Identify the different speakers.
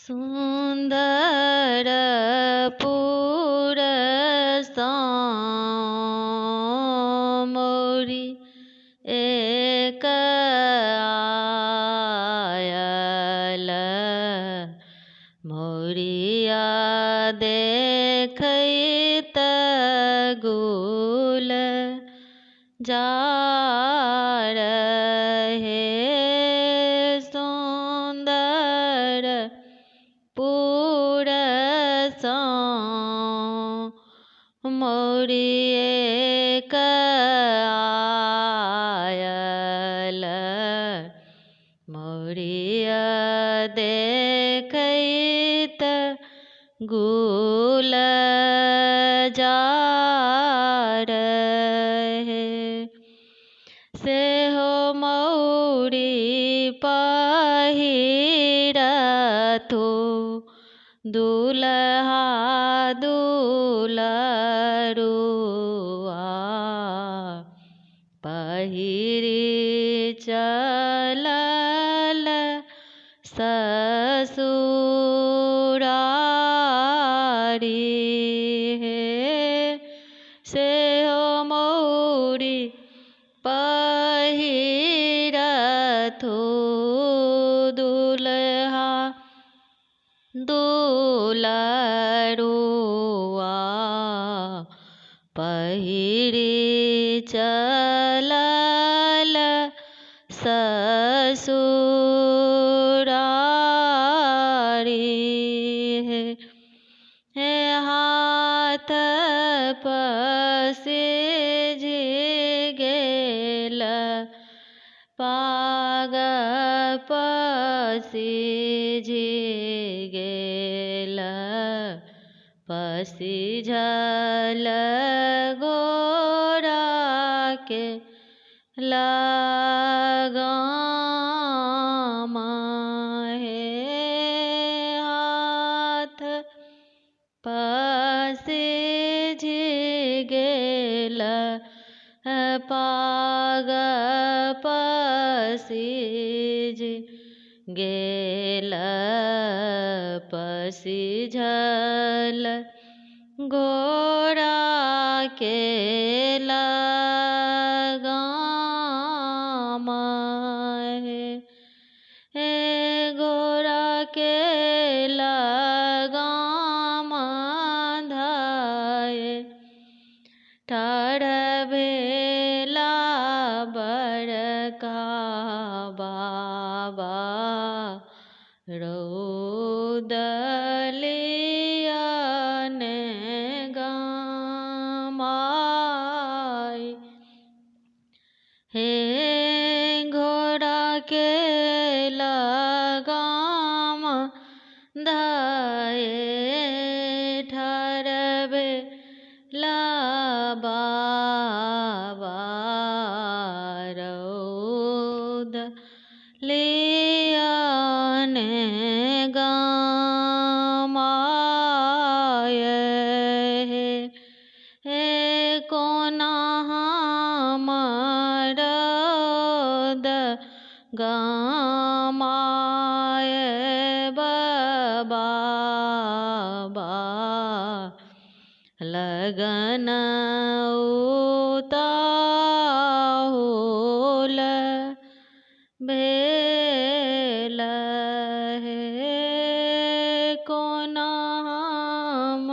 Speaker 1: सुंदर पुर मोरी एक आयल मोरिया देखैत गुल जार हे सुंदर पुर मोरी एक आयल मोरिया देखैत गुल जार हे सेहो मौरी पहिरथु दुल्हा दुलरुआ पहिरी चलल ससुरारी हे सेहो मौरी पहिरथु दुल्हा दुलरुआ पहिरी चलल ससुरारी हे हाथ पसेज गेल पाग पसेज गेल पसिझल गोरा के लगाम हे हाथ पसेज गेल पाग पसेज गेल पसिझल गोरा के लगाम हे गोरा के लगाम धाये ठाढ़ भेला बड़का बाबा रौदलियन गामाई हे घोड़ा के लगाम धाये ठाढ़ भेला बाबा रौदलियन गामाय हे कोना हमर गामाय बाबा लगन उताहुल भेल हे कोना हम